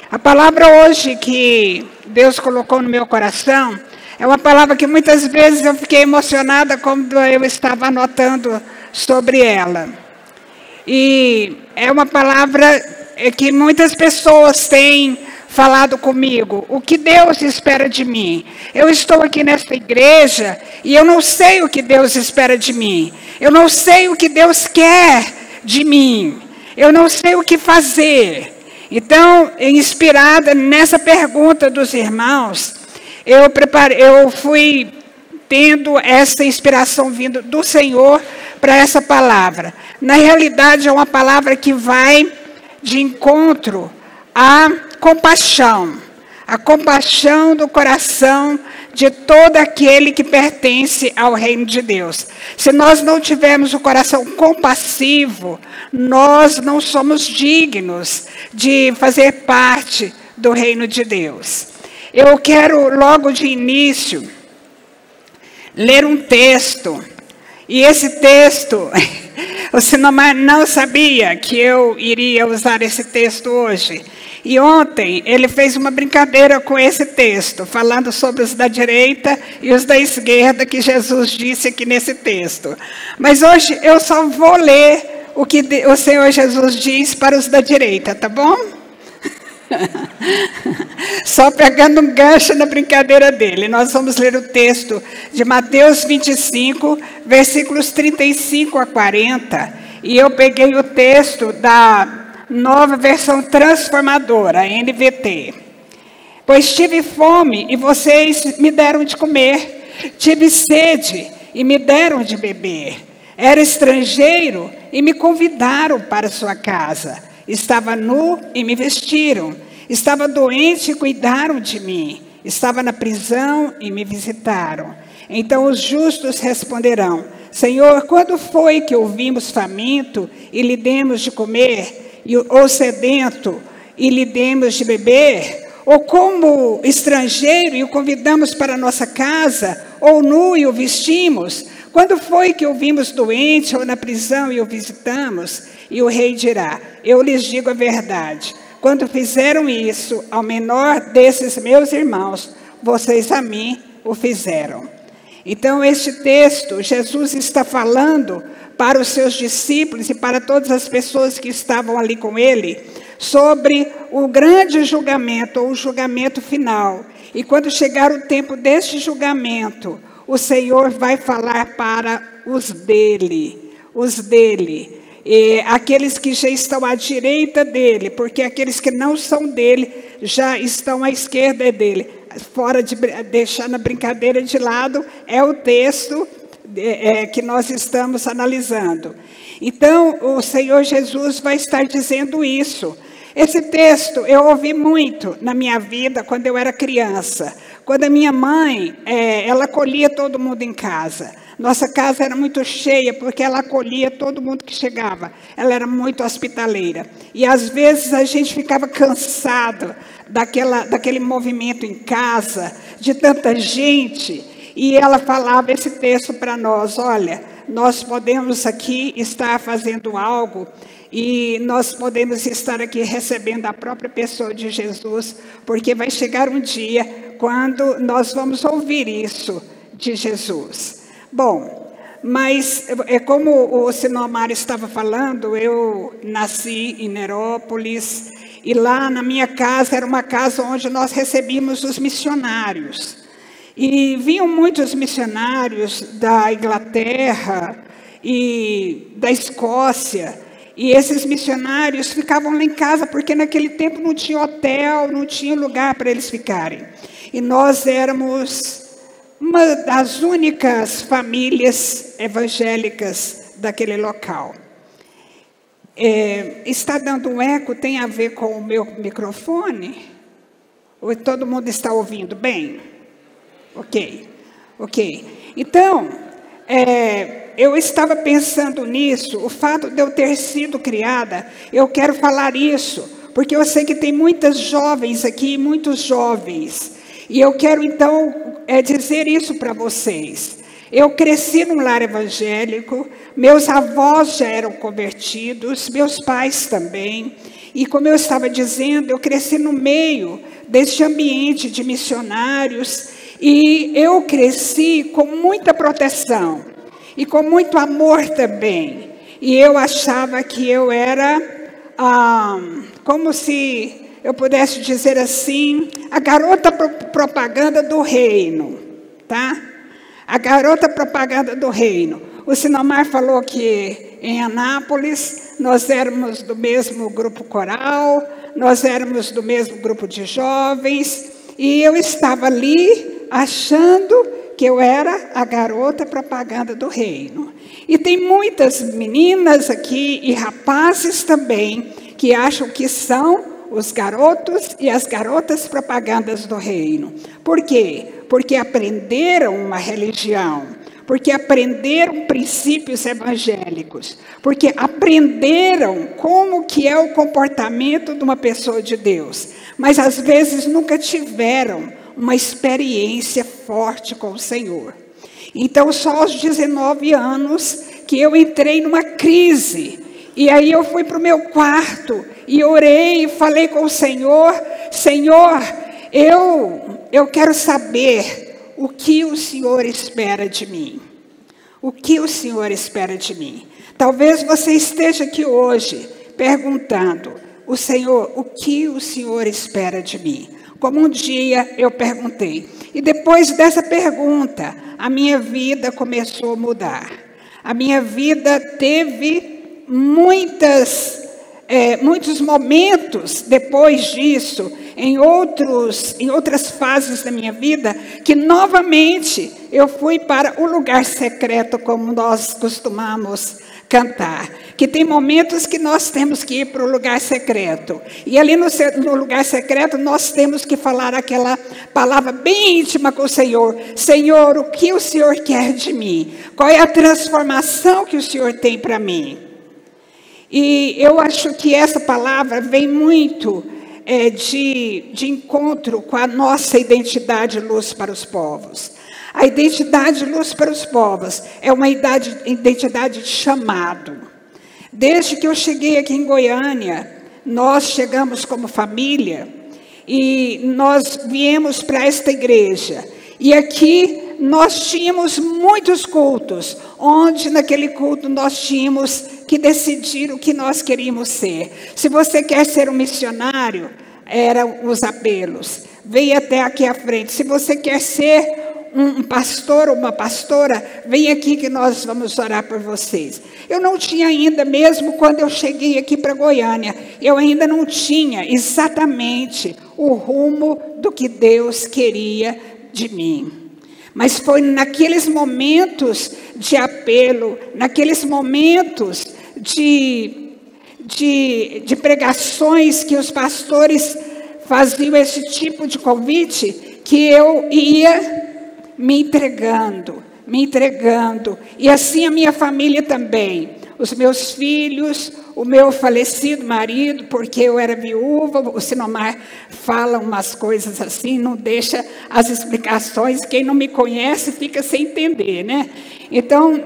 A palavra hoje que Deus colocou no meu coração é uma palavra que muitas vezes eu fiquei emocionada quando eu estava anotando sobre ela. E é uma palavra que muitas pessoas têm falado comigo. O que Deus espera de mim? Eu estou aqui nesta igreja e eu não sei o que Deus espera de mim. Eu não sei o que Deus quer de mim. Eu não sei o que fazer. Então, inspirada nessa pergunta dos irmãos, eu fui tendo essa inspiração vindo do Senhor para essa palavra. Na realidade, é uma palavra que vai de encontro à compaixão. A compaixão do coração de todo aquele que pertence ao reino de Deus. Se nós não tivermos o coração compassivo, nós não somos dignos de fazer parte do reino de Deus. Eu quero logo de início ler um texto. E esse texto, o Sinomar não sabia que eu iria usar esse texto hoje. E ontem ele fez uma brincadeira com esse texto, falando sobre os da direita e os da esquerda, que Jesus disse aqui nesse texto. Mas hoje eu só vou ler o que o Senhor Jesus diz para os da direita, tá bom? Só pegando um gancho na brincadeira dele. Nós vamos ler o texto de Mateus 25, versículos 35 a 40. E eu peguei o texto da Nova Versão Transformadora, NVT. Pois tive fome e vocês me deram de comer. Tive sede e me deram de beber. Era estrangeiro e me convidaram para sua casa. Estava nu e me vestiram. Estava doente e cuidaram de mim. Estava na prisão e me visitaram. Então os justos responderão: Senhor, quando foi que o vimos faminto e lhe demos de comer? Ou sedento e lhe demos de beber? Ou como estrangeiro e o convidamos para a nossa casa? Ou nu e o vestimos? Quando foi que o vimos doente ou na prisão e o visitamos? E o rei dirá: eu lhes digo a verdade. Quando fizeram isso ao menor desses meus irmãos, vocês a mim o fizeram. Então, este texto, Jesus está falando para os seus discípulos e para todas as pessoas que estavam ali com ele, sobre o grande julgamento, ou o julgamento final. E quando chegar o tempo deste julgamento, o Senhor vai falar para os dele, e aqueles que já estão à direita dele, porque aqueles que não são dele já estão à esquerda dele. Fora de deixar na brincadeira de lado, é o texto que nós estamos analisando. Então, o Senhor Jesus vai estar dizendo isso. Esse texto eu ouvi muito na minha vida quando eu era criança. Quando a minha mãe, ela acolhia todo mundo em casa. Nossa casa era muito cheia porque ela acolhia todo mundo que chegava. Ela era muito hospitaleira. E às vezes a gente ficava cansado daquele movimento em casa, de tanta gente. E ela falava esse texto para nós: olha, nós podemos aqui estar fazendo algo e nós podemos estar aqui recebendo a própria pessoa de Jesus, porque vai chegar um dia quando nós vamos ouvir isso de Jesus. Bom, mas como o Sinomar estava falando, eu nasci em Nerópolis e lá na minha casa era uma casa onde nós recebíamos os missionários. E vinham muitos missionários da Inglaterra e da Escócia. E esses missionários ficavam lá em casa, porque naquele tempo não tinha hotel, não tinha lugar para eles ficarem. E nós éramos uma das únicas famílias evangélicas daquele local. Está dando um eco? Tem a ver com o meu microfone? Ou todo mundo está ouvindo bem? Ok. Então, eu estava pensando nisso, o fato de eu ter sido criada, eu quero falar isso, porque eu sei que tem muitas jovens aqui, muitos jovens, e eu quero então dizer isso para vocês. Eu cresci num lar evangélico, meus avós já eram convertidos, meus pais também, E como eu estava dizendo, eu cresci no meio deste ambiente de missionários, e eu cresci com muita proteção e com muito amor também. E eu achava que eu era, como se eu pudesse dizer assim, a garota propaganda do reino, tá? A garota propaganda do reino. O Sinomar falou que em Anápolis nós éramos do mesmo grupo coral, nós éramos do mesmo grupo de jovens, e eu estava ali achando que eu era a garota propaganda do reino. E tem muitas meninas aqui e rapazes também que acham que são os garotos e as garotas propagandas do reino. Por quê? Porque aprenderam uma religião, porque aprenderam princípios evangélicos, porque aprenderam como que é o comportamento de uma pessoa de Deus, mas às vezes nunca tiveram uma experiência forte com o Senhor. Então, só aos 19 anos que eu entrei numa crise. E aí eu fui para o meu quarto e orei e falei com o Senhor: Senhor, eu quero saber o que o Senhor espera de mim. O que o Senhor espera de mim? Talvez você esteja aqui hoje perguntando: o Senhor, o que o Senhor espera de mim? Como um dia eu perguntei. E depois dessa pergunta, a minha vida começou a mudar. A minha vida teve muitos momentos depois disso, em outras fases da minha vida, que novamente eu fui para o lugar secreto, como nós costumamos cantar. Que tem momentos que nós temos que ir para o lugar secreto. E ali no lugar secreto nós temos que falar aquela palavra bem íntima com o Senhor. Senhor, o que o Senhor quer de mim? Qual é a transformação que o Senhor tem para mim? E eu acho que essa palavra vem muito de encontro com a nossa identidade luz para os povos. A identidade luz para os povos é uma identidade de chamado. Desde que eu cheguei aqui em Goiânia, nós chegamos como família e nós viemos para esta igreja. E aqui nós tínhamos muitos cultos, onde naquele culto nós tínhamos que decidir o que nós queríamos ser. Se você quer ser um missionário, eram os apelos. Venha até aqui à frente. Se você quer ser um pastor ou uma pastora, vem aqui que nós vamos orar por vocês. Eu não tinha ainda, mesmo quando eu cheguei aqui para Goiânia, eu ainda não tinha exatamente o rumo do que Deus queria de mim. Mas foi naqueles momentos de apelo, naqueles momentos de pregações que os pastores faziam esse tipo de convite, que eu ia me entregando. E assim a minha família também. Os meus filhos, o meu falecido marido, porque eu era viúva, o Sinomar fala umas coisas assim, não deixa as explicações, quem não me conhece fica sem entender, né? Então,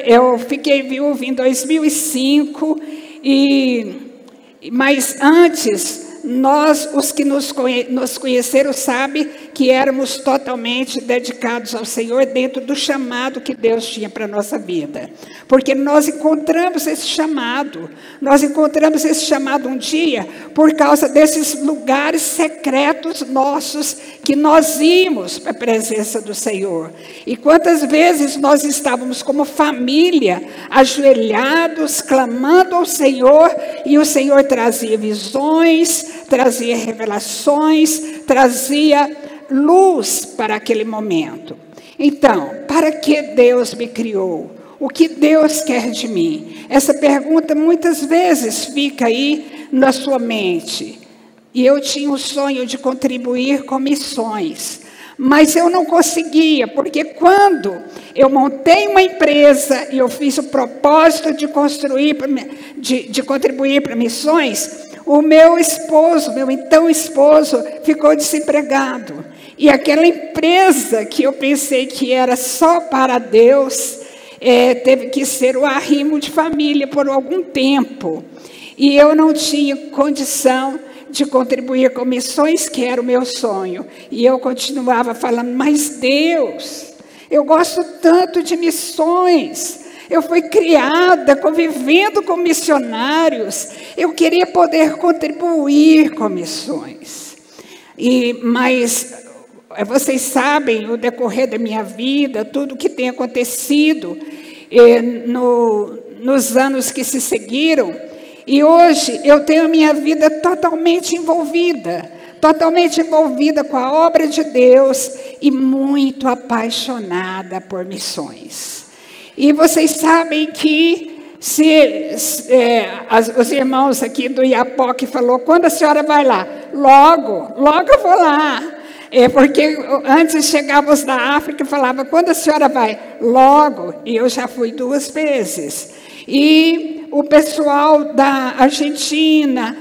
eu fiquei viúva em 2005, mas antes, os que nos conheceram sabem que éramos totalmente dedicados ao Senhor dentro do chamado que Deus tinha para a nossa vida. Porque nós encontramos esse chamado um dia por causa desses lugares secretos nossos que nós íamos para a presença do Senhor. E quantas vezes nós estávamos como família, ajoelhados, clamando ao Senhor, e o Senhor trazia visões, trazia revelações, trazia luz para aquele momento. Então, para que Deus me criou? O que Deus quer de mim? Essa pergunta muitas vezes fica aí na sua mente. E eu tinha o sonho de contribuir com missões, mas eu não conseguia, porque quando eu montei uma empresa e eu fiz o propósito de contribuir para missões, o meu então esposo, ficou desempregado. E aquela empresa que eu pensei que era só para Deus, teve que ser o arrimo de família por algum tempo. E eu não tinha condição de contribuir com missões, que era o meu sonho. E eu continuava falando, mas Deus, eu gosto tanto de missões. Eu fui criada convivendo com missionários. Eu queria poder contribuir com missões. Mas vocês sabem, o decorrer da minha vida, tudo que tem acontecido nos anos que se seguiram. E hoje eu tenho a minha vida totalmente envolvida com a obra de Deus e muito apaixonada por missões. E vocês sabem que os irmãos aqui do Iapó que falou, quando a senhora vai lá? Logo eu vou lá. Porque antes chegávamos da África e falava, quando a senhora vai? Logo. E eu já fui 2 vezes. E o pessoal da Argentina,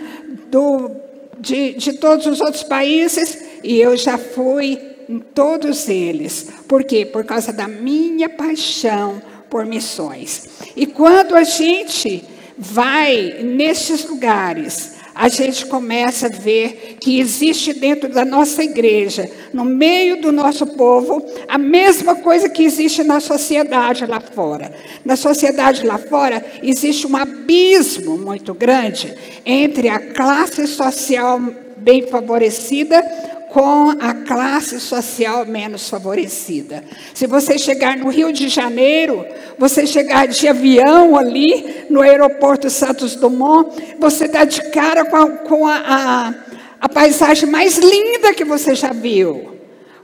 de todos os outros países, e eu já fui em todos eles. Por quê? Por causa da minha paixão por missões. E quando a gente vai nesses lugares, a gente começa a ver que existe dentro da nossa igreja, no meio do nosso povo, a mesma coisa que existe na sociedade lá fora. Na sociedade lá fora, existe um abismo muito grande entre a classe social bem favorecida com a classe social menos favorecida. Se você chegar no Rio de Janeiro, você chegar de avião ali, no aeroporto Santos Dumont, você dá de cara com a paisagem mais linda que você já viu.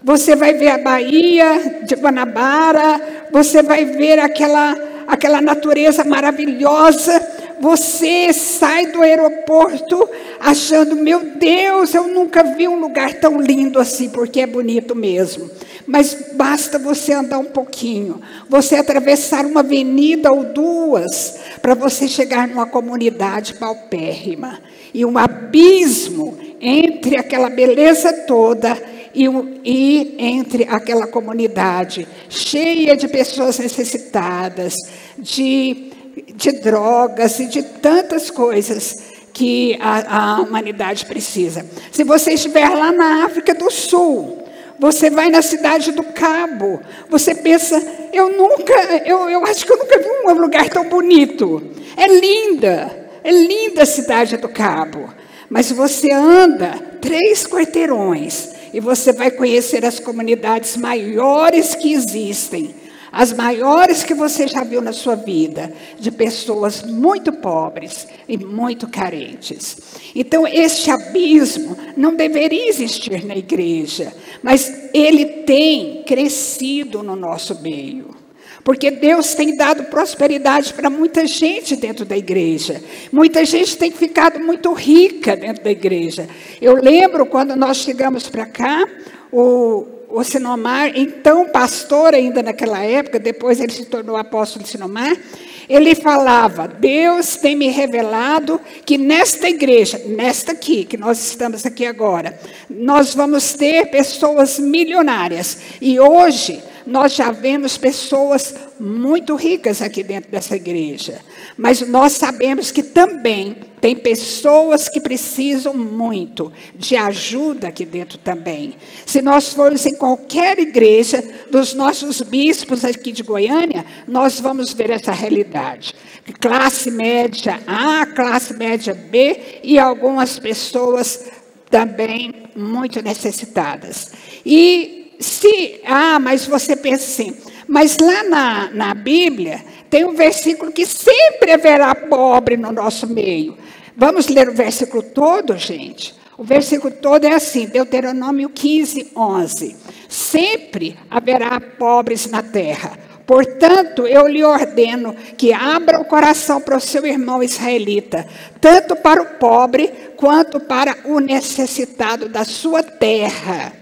Você vai ver a Baía de Guanabara, você vai ver aquela natureza maravilhosa. Você sai do aeroporto achando, meu Deus, eu nunca vi um lugar tão lindo assim, porque é bonito mesmo. Mas basta você andar um pouquinho, você atravessar uma avenida ou 2, para você chegar numa comunidade paupérrima. E um abismo entre aquela beleza toda e entre aquela comunidade, cheia de pessoas necessitadas, de drogas e de tantas coisas que a humanidade precisa. Se você estiver lá na África do Sul, você vai na cidade do Cabo, você pensa, eu acho que eu nunca vi um lugar tão bonito. É linda a cidade do Cabo. Mas você anda 3 quarteirões e você vai conhecer as comunidades maiores que existem. As maiores que você já viu na sua vida, de pessoas muito pobres e muito carentes. Então, este abismo não deveria existir na igreja, mas ele tem crescido no nosso meio. Porque Deus tem dado prosperidade para muita gente dentro da igreja. Muita gente tem ficado muito rica dentro da igreja. Eu lembro quando nós chegamos para cá, o Sinomar, então pastor ainda naquela época, depois ele se tornou apóstolo Sinomar, ele falava, Deus tem me revelado que nesta igreja, nesta aqui, que nós estamos aqui agora, nós vamos ter pessoas milionárias. E hoje nós já vemos pessoas muito ricas aqui dentro dessa igreja. Mas nós sabemos que também tem pessoas que precisam muito de ajuda aqui dentro também. Se nós formos em qualquer igreja dos nossos bispos aqui de Goiânia, nós vamos ver essa realidade. Classe média A, classe média B e algumas pessoas também muito necessitadas. Mas você pensa assim, mas lá na Bíblia tem um versículo que sempre haverá pobre no nosso meio. Vamos ler o versículo todo, gente? O versículo todo é assim, Deuteronômio 15, 11. Sempre haverá pobres na terra. Portanto, eu lhe ordeno que abra o coração para o seu irmão israelita, tanto para o pobre quanto para o necessitado da sua terra.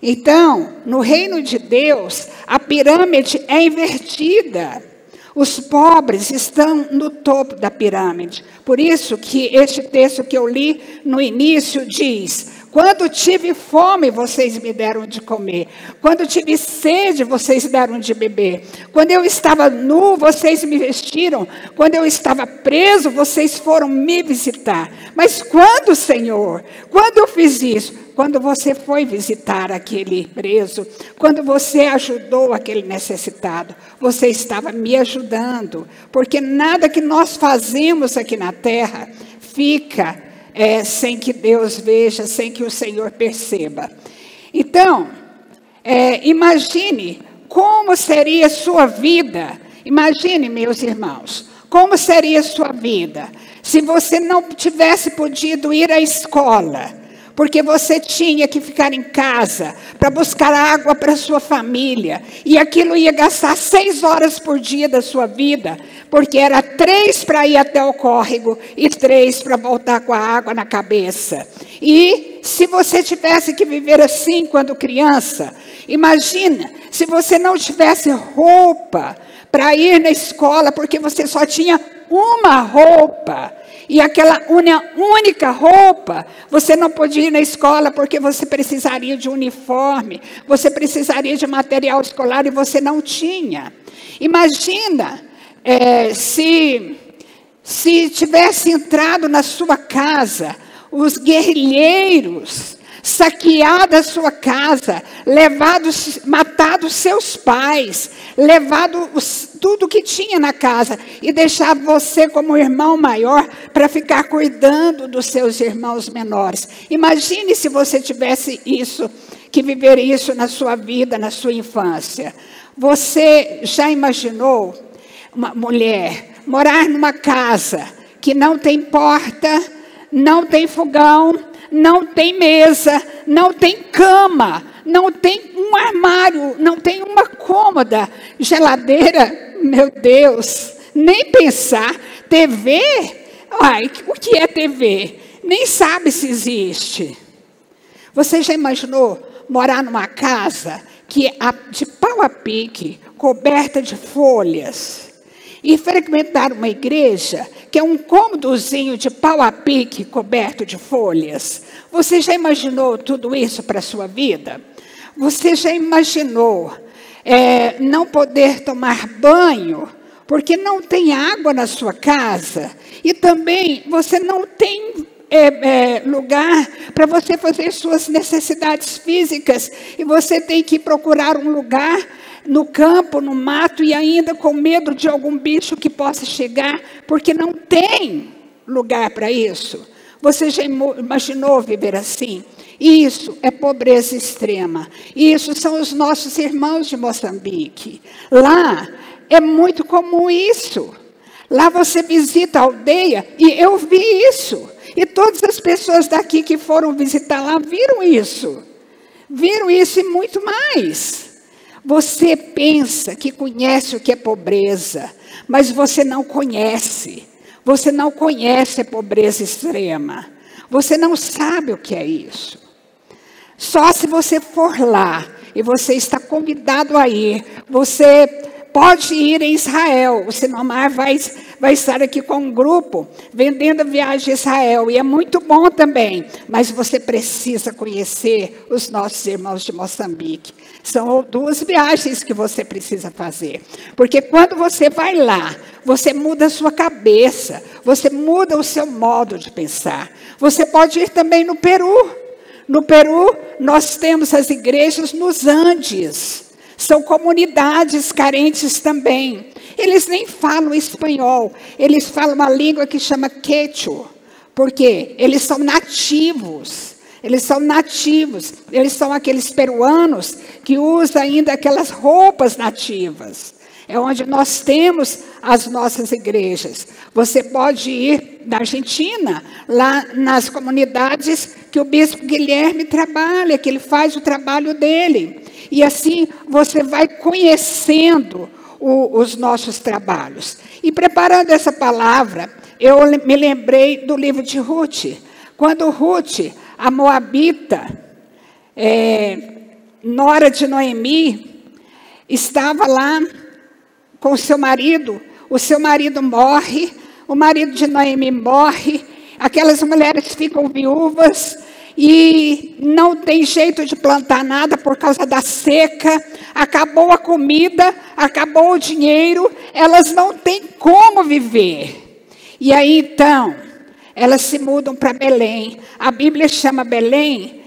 Então, no reino de Deus, a pirâmide é invertida. Os pobres estão no topo da pirâmide. Por isso que este texto que eu li no início diz, Quando tive fome, vocês me deram de comer. Quando tive sede, vocês deram de beber. Quando eu estava nu, vocês me vestiram. Quando eu estava preso, vocês foram me visitar. Mas quando, Senhor? Quando eu fiz isso? Quando você foi visitar aquele preso, quando você ajudou aquele necessitado, você estava me ajudando. Porque nada que nós fazemos aqui na terra fica sem que Deus veja, sem que o Senhor perceba. Então, imagine como seria a sua vida. Imagine, meus irmãos, como seria a sua vida se você não tivesse podido ir à escola, porque você tinha que ficar em casa para buscar água para sua família, e aquilo ia gastar 6 horas por dia da sua vida, porque era 3 para ir até o córrego e 3 para voltar com a água na cabeça. E se você tivesse que viver assim quando criança, imagina se você não tivesse roupa para ir na escola, porque você só tinha uma roupa. E aquela única roupa, você não podia ir na escola porque você precisaria de uniforme, você precisaria de material escolar e você não tinha. Imagina se tivesse entrado na sua casa os guerrilheiros, saqueado a sua casa, matado seus pais, levado tudo que tinha na casa e deixado você como irmão maior para ficar cuidando dos seus irmãos menores. Imagine se você tivesse que viver isso na sua vida, na sua infância. Você já imaginou uma mulher morar numa casa que não tem porta, não tem fogão, não tem mesa, não tem cama, não tem um armário, não tem uma cômoda, geladeira, meu Deus, nem pensar. TV, o que é TV? Nem sabe se existe. Você já imaginou morar numa casa que é de pau a pique, coberta de folhas, e frequentar uma igreja que é um cômodozinho de pau a pique coberto de folhas? Você já imaginou tudo isso para a sua vida? Você já imaginou não poder tomar banho porque não tem água na sua casa? E também você não tem lugar para você fazer suas necessidades físicas, e você tem que procurar um lugar no campo, no mato, e ainda com medo de algum bicho que possa chegar, porque não tem lugar para isso. Você já imaginou viver assim? Isso é pobreza extrema. Isso são os nossos irmãos de Moçambique. Lá é muito comum isso. Lá você visita a aldeia, e eu vi isso. E todas as pessoas daqui que foram visitar lá viram isso. Viram isso e muito mais. Você pensa que conhece o que é pobreza, mas você não conhece. Você não conhece a pobreza extrema. Você não sabe o que é isso. Só se você for lá, e você está convidado a ir, você pode ir em Israel. O Sinomar vai estar aqui com um grupo vendendo a viagem a Israel. E é muito bom também. Mas você precisa conhecer os nossos irmãos de Moçambique. São 2 viagens que você precisa fazer. Porque quando você vai lá, você muda a sua cabeça. Você muda o seu modo de pensar. Você pode ir também no Peru. No Peru, nós temos as igrejas nos Andes. São comunidades carentes também. Eles nem falam espanhol. Eles falam uma língua que chama quechua. Por quê? Eles são nativos. Eles são nativos. Eles são aqueles peruanos que usam ainda aquelas roupas nativas. É onde nós temos as nossas igrejas. Você pode ir na Argentina, lá nas comunidades que o bispo Guilherme trabalha, que ele faz o trabalho dele. E assim você vai conhecendo os nossos trabalhos. E preparando essa palavra, eu me lembrei do livro de Ruth. Quando Ruth, a moabita, nora de Noemi, estava lá com o seu marido morre, o marido de Noemi morre, aquelas mulheres ficam viúvas, e não tem jeito de plantar nada por causa da seca, acabou a comida, acabou o dinheiro, elas não têm como viver. E aí então, elas se mudam para Belém. A Bíblia chama Belém,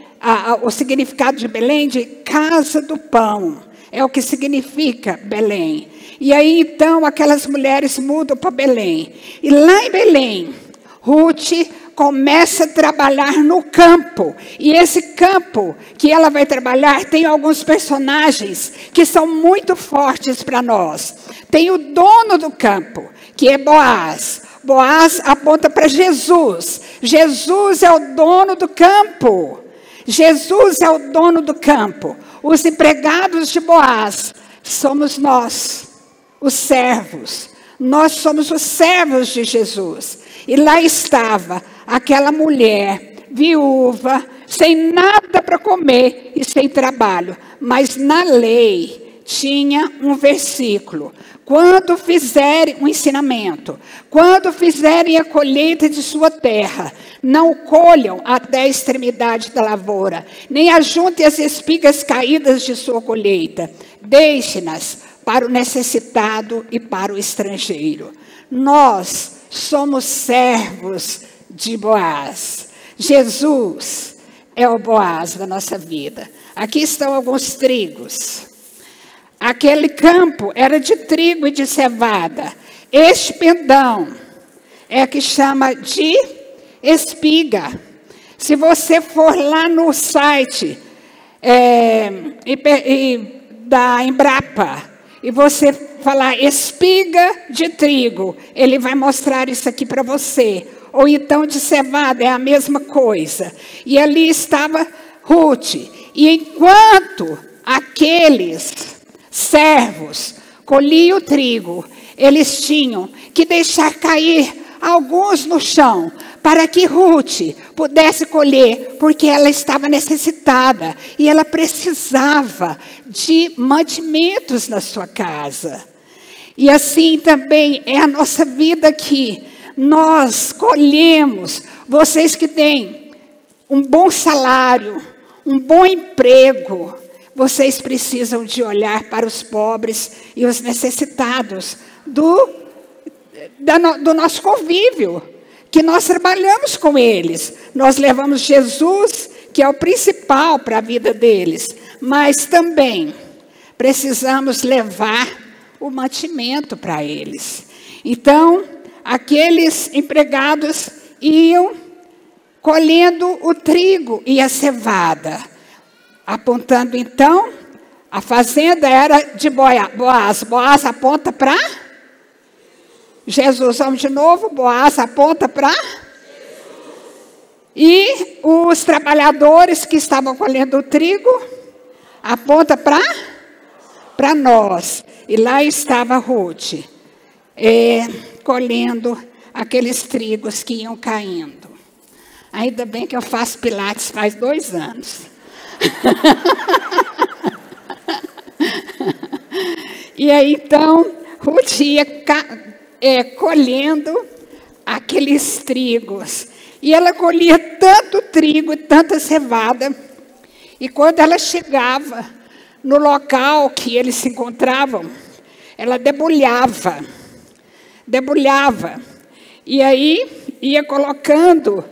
o significado de Belém, de casa do pão. É o que significa Belém. E aí então aquelas mulheres mudam para Belém. E lá em Belém, Ruth começa a trabalhar no campo. E esse campo que ela vai trabalhar tem alguns personagens que são muito fortes para nós. Tem o dono do campo, que é Boaz. Boaz aponta para Jesus. Jesus é o dono do campo. Jesus é o dono do campo. Os empregados de Boaz somos nós, os servos. Nós somos os servos de Jesus. E lá estava aquela mulher viúva, sem nada para comer e sem trabalho. Mas na lei tinha um versículo. Quando fizerem um ensinamento, quando fizerem a colheita de sua terra, não colham até a extremidade da lavoura, nem ajuntem as espigas caídas de sua colheita. Deixe-nas para o necessitado e para o estrangeiro. Nós somos servos de Boaz. Jesus é o Boaz da nossa vida. Aqui estão alguns trigos. Aquele campo era de trigo e de cevada. Este pendão é que chama de espiga. Se você for lá no site da Embrapa e você falar espiga de trigo, ele vai mostrar isso aqui para você. Ou então de cevada, é a mesma coisa. E ali estava Ruth. E enquanto aqueles servos colhiam o trigo, eles tinham que deixar cair alguns no chão, para que Ruth pudesse colher, porque ela estava necessitada e ela precisava de mantimentos na sua casa. E assim também é a nossa vida aqui. Nós colhemos, vocês que têm um bom salário, um bom emprego, vocês precisam de olhar para os pobres e os necessitados do nosso convívio, que nós trabalhamos com eles. Nós levamos Jesus, que é o principal para a vida deles, mas também precisamos levar o mantimento para eles. Então, aqueles empregados iam colhendo o trigo e a cevada, apontando então, a fazenda era de Boaz. Boaz aponta para Jesus. Vamos de novo, Boaz aponta para e os trabalhadores que estavam colhendo o trigo aponta para nós. E lá estava Ruth, colhendo aqueles trigos que iam caindo. Ainda bem que eu faço pilates faz 2 anos. E aí então Ruth ia colhendo aqueles trigos. E ela colhia tanto trigo e tanta cevada. E quando ela chegava no local que eles se encontravam, ela debulhava. E aí ia colocando,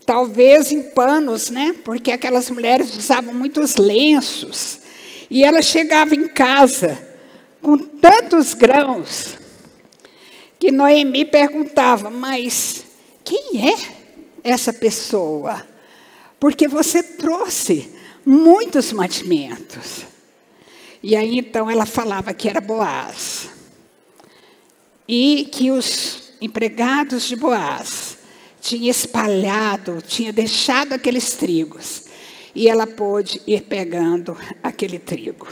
talvez em panos, né? Porque aquelas mulheres usavam muitos lenços. E ela chegava em casa com tantos grãos que Noemi perguntava, mas quem é essa pessoa? Porque você trouxe muitos mantimentos. E aí então ela falava que era Boaz. E que os empregados de Boaz tinham espalhado, tinham deixado aqueles trigos. E ela pôde ir pegando aquele trigo.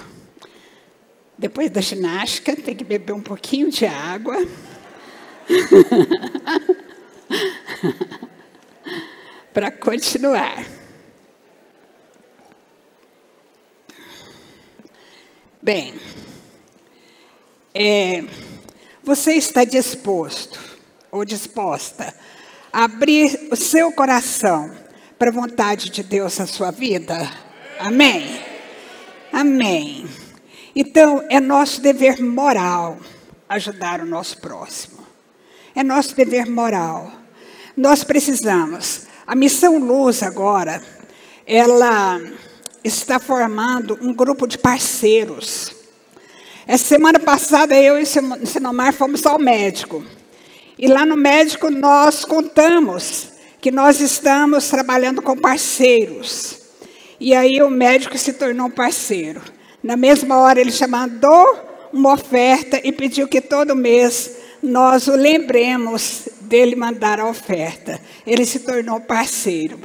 Depois da ginástica, tem que beber um pouquinho de água. Para continuar. Bem, você está disposto ou disposta a abrir o seu coração para a vontade de Deus na sua vida? Amém? Amém. Então, é nosso dever moral ajudar o nosso próximo. É nosso dever moral. Nós precisamos. A Missão Luz agora, ela está formando um grupo de parceiros. Essa semana passada, eu e o Sinomar fomos ao médico. E lá no médico nós contamos que nós estamos trabalhando com parceiros. E aí o médico se tornou um parceiro. Na mesma hora ele já mandou uma oferta e pediu que todo mês nós o lembremos dele mandar a oferta. Ele se tornou parceiro.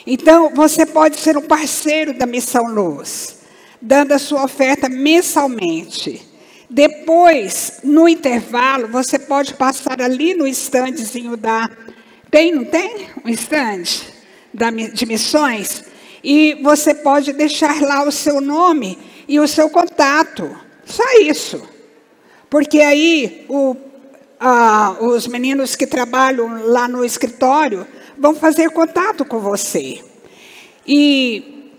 Então você pode ser um parceiro da Missão Luz, dando a sua oferta mensalmente. Depois, no intervalo, você pode passar ali no estandezinho da... não tem? Um estande de missões? E você pode deixar lá o seu nome e o seu contato. Só isso. Porque aí os meninos que trabalham lá no escritório vão fazer contato com você. E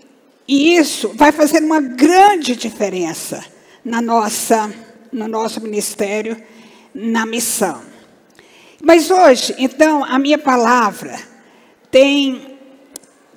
isso vai fazer uma grande diferença no nosso ministério, na missão. Mas hoje, então, a minha palavra tem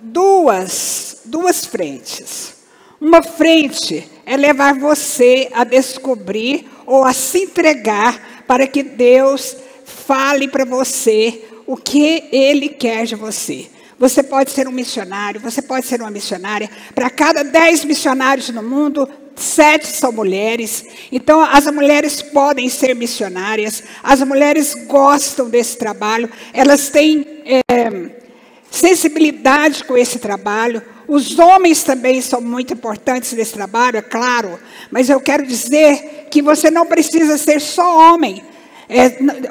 duas frentes. Uma frente é levar você a descobrir ou a se entregar para que Deus fale para você o que Ele quer de você. Você pode ser um missionário, você pode ser uma missionária. Para cada 10 missionários no mundo, 7 são mulheres. Então, as mulheres podem ser missionárias. As mulheres gostam desse trabalho. Elas têm sensibilidade com esse trabalho. Os homens também são muito importantes nesse trabalho, é claro. Mas eu quero dizer que você não precisa ser só homem.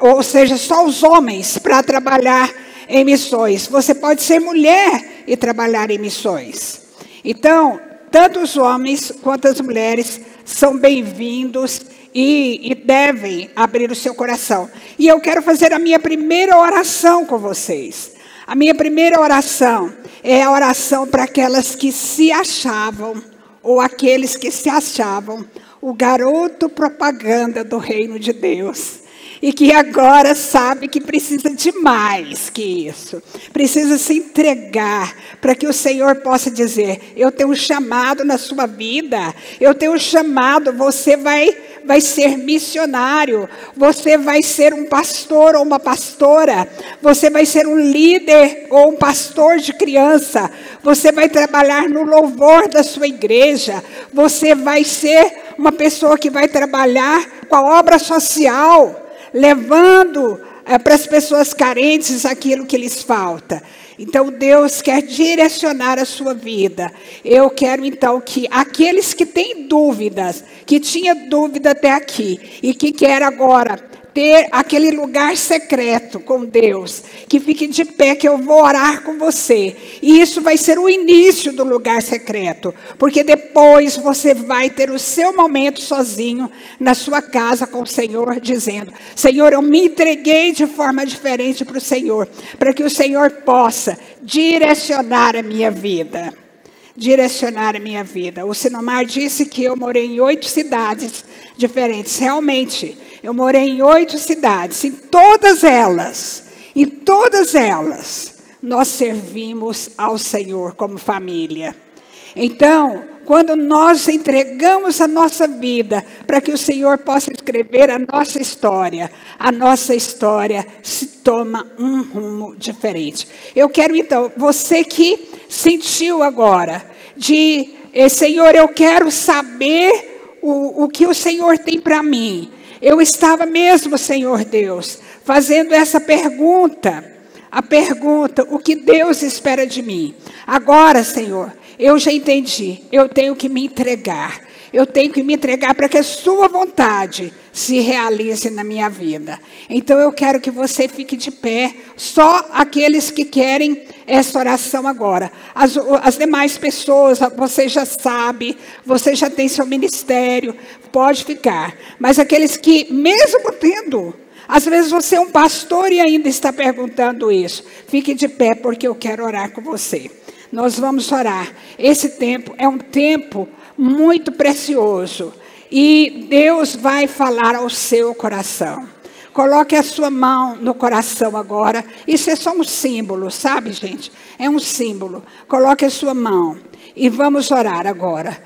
Ou seja, só os homens para trabalhar em missões. Você pode ser mulher e trabalhar em missões. Então, tanto os homens quanto as mulheres são bem-vindos e devem abrir o seu coração. E eu quero fazer a minha primeira oração com vocês. A minha primeira oração é a oração para aquelas que se achavam, ou aqueles que se achavam, o garoto propaganda do reino de Deus. E que agora sabe que precisa de mais que isso. Precisa se entregar para que o Senhor possa dizer: eu tenho um chamado na sua vida. Eu tenho um chamado, você vai ser missionário. Você vai ser um pastor ou uma pastora. Você vai ser um líder ou um pastor de criança. Você vai trabalhar no louvor da sua igreja. Você vai ser uma pessoa que vai trabalhar com a obra social, levando para as pessoas carentes aquilo que lhes falta. Então, Deus quer direcionar a sua vida. Eu quero, então, que aqueles que têm dúvidas, que tinha dúvida até aqui, e que quer agora ter aquele lugar secreto com Deus, que fique de pé, que eu vou orar com você. E isso vai ser o início do lugar secreto, porque depois você vai ter o seu momento sozinho na sua casa com o Senhor, dizendo: Senhor, eu me entreguei de forma diferente para o Senhor, para que o Senhor possa direcionar a minha vida. Direcionar a minha vida. O Sinomar disse que eu morei em 8 cidades diferentes. Realmente, eu morei em 8 cidades. Em todas elas, nós servimos ao Senhor como família. Então, quando nós entregamos a nossa vida para que o Senhor possa escrever a nossa história se toma um rumo diferente. Eu quero então, você que sentiu agora, Senhor, eu quero saber o que o Senhor tem para mim. Eu estava mesmo, Senhor Deus, fazendo essa pergunta, o que Deus espera de mim. Agora, Senhor, eu já entendi, eu tenho que me entregar. Eu tenho que me entregar para que a sua vontade se realize na minha vida. Então eu quero que você fique de pé, só aqueles que querem essa oração agora. As demais pessoas, você já sabe, você já tem seu ministério, pode ficar. Mas aqueles que, mesmo tendo Às vezes você é um pastor e ainda está perguntando isso. Fique de pé, porque eu quero orar com você. Nós vamos orar. Esse tempo é um tempo muito precioso. E Deus vai falar ao seu coração. Coloque a sua mão no coração agora. Isso é só um símbolo, sabe, gente? É um símbolo. Coloque a sua mão. E vamos orar agora.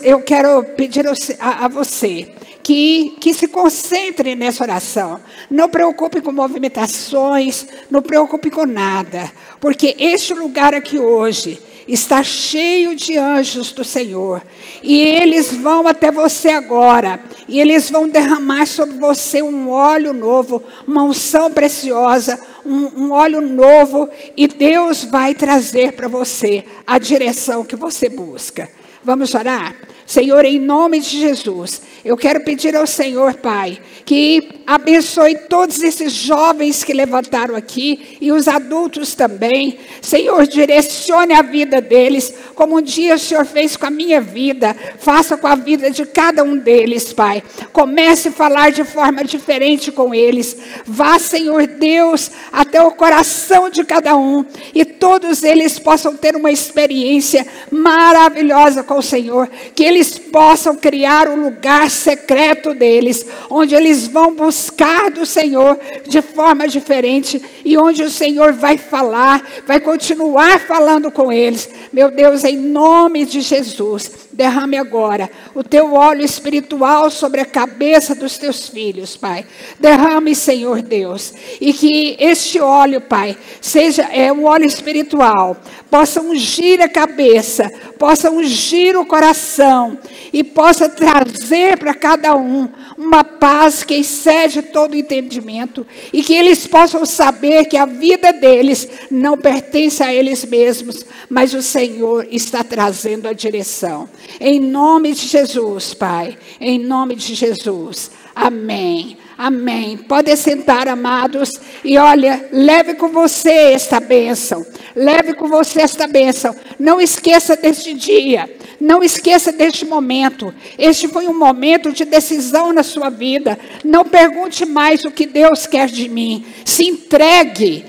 Eu quero pedir a você que se concentre nessa oração. Não preocupe com movimentações, não preocupe com nada. Porque este lugar aqui hoje está cheio de anjos do Senhor. E eles vão até você agora. E eles vão derramar sobre você um óleo novo, uma unção preciosa, um óleo novo. E Deus vai trazer para você a direção que você busca. Vamos orar? Senhor, em nome de Jesus, eu quero pedir ao Senhor, Pai, que abençoe todos esses jovens que levantaram aqui e os adultos também. Senhor, direcione a vida deles, como um dia o Senhor fez com a minha vida, faça com a vida de cada um deles, Pai. Comece a falar de forma diferente com eles. Vá, Senhor Deus, até o coração de cada um e todos eles possam ter uma experiência maravilhosa com o Senhor, que eles possam criar um lugar secreto deles, onde eles vão buscar do Senhor de forma diferente e onde o Senhor vai falar, vai continuar falando com eles. Meu Deus, em nome de Jesus, derrame agora o teu óleo espiritual sobre a cabeça dos teus filhos, Pai. Derrame, Senhor Deus, e que este óleo, Pai, seja um óleo espiritual, possa ungir a cabeça, possa ungir o coração e possa trazer para cada um uma paz que excede todo entendimento e que eles possam saber que a vida deles não pertence a eles mesmos, mas o Senhor está trazendo a direção. Em nome de Jesus, Pai, em nome de Jesus. Amém. Amém. Pode sentar, amados, e olha, leve com você esta bênção. Leve com você esta bênção. Não esqueça deste dia. Não esqueça deste momento. Este foi um momento de decisão na sua vida. Não pergunte mais o que Deus quer de mim. Se entregue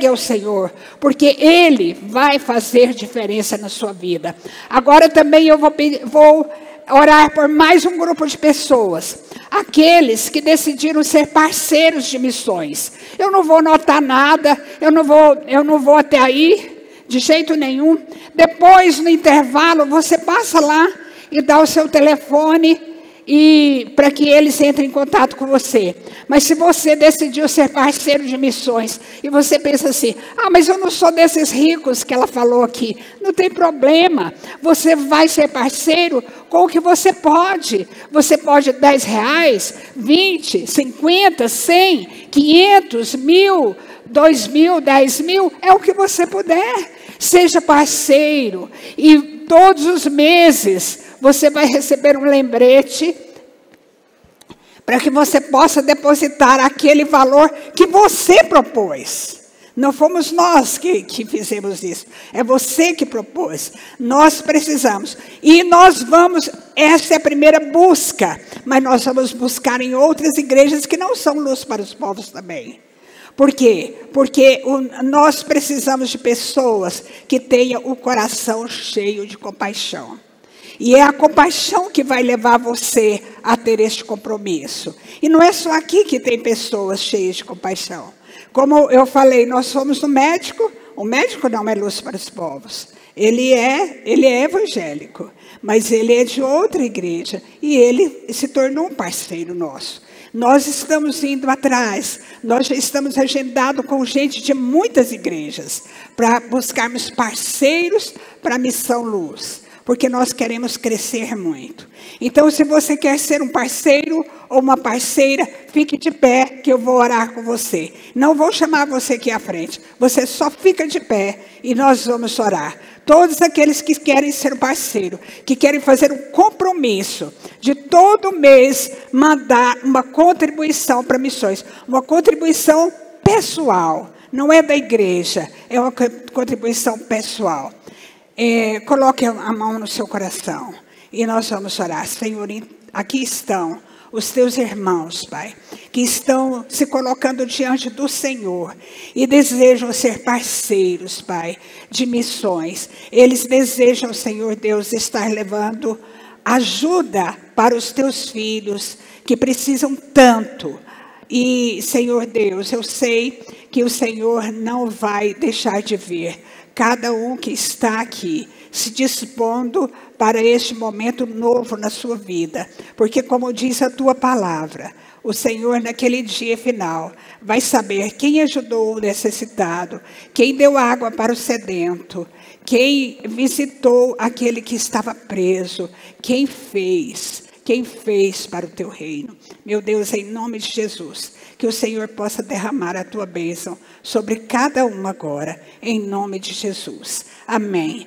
ao Senhor, porque Ele vai fazer diferença na sua vida. Agora também eu vou orar por mais um grupo de pessoas. Aqueles que decidiram ser parceiros de missões. Eu não vou notar nada, eu não vou até aí, de jeito nenhum. Depois, no intervalo, você passa lá e dá o seu telefone e para que eles entrem em contato com você. Mas se você decidiu ser parceiro de missões e você pensa assim, mas eu não sou desses ricos que ela falou aqui, não tem problema, você vai ser parceiro com o que você pode. Você pode R$10, 20, 50, 100, 500, 1.000, 2.000, 10.000, é o que você puder. Seja parceiro e todos os meses você vai receber um lembrete para que você possa depositar aquele valor que você propôs. Não fomos nós que fizemos isso. É você que propôs. Nós precisamos. E nós vamos, essa é a primeira busca. Mas nós vamos buscar em outras igrejas que não são luz para os povos também. Por quê? Porque nós precisamos de pessoas que tenham o coração cheio de compaixão. E é a compaixão que vai levar você a ter este compromisso. E não é só aqui que tem pessoas cheias de compaixão. Como eu falei, nós somos o médico não é luz para os povos. Ele é evangélico, mas ele é de outra igreja e ele se tornou um parceiro nosso. Nós estamos indo atrás, nós já estamos agendados com gente de muitas igrejas para buscarmos parceiros para a Missão Luz, porque nós queremos crescer muito. Então, se você quer ser um parceiro ou uma parceira, fique de pé que eu vou orar com você. Não vou chamar você aqui à frente, você só fica de pé e nós vamos orar. Todos aqueles que querem ser um parceiro, que querem fazer um compromisso de todo mês mandar uma contribuição para missões, uma contribuição pessoal, não é da igreja, é uma contribuição pessoal. Coloque a mão no seu coração e nós vamos orar. Senhor, aqui estão os teus irmãos, Pai, que estão se colocando diante do Senhor e desejam ser parceiros, Pai, de missões. Eles desejam, Senhor Deus, estar levando ajuda para os teus filhos que precisam tanto. E, Senhor Deus, eu sei que o Senhor não vai deixar de ver cada um que está aqui, se dispondo para este momento novo na sua vida. Porque, como diz a tua palavra, o Senhor, naquele dia final, vai saber quem ajudou o necessitado, quem deu água para o sedento, quem visitou aquele que estava preso, quem fez para o teu reino. Meu Deus, em nome de Jesus, que o Senhor possa derramar a tua bênção sobre cada um agora, em nome de Jesus. Amém.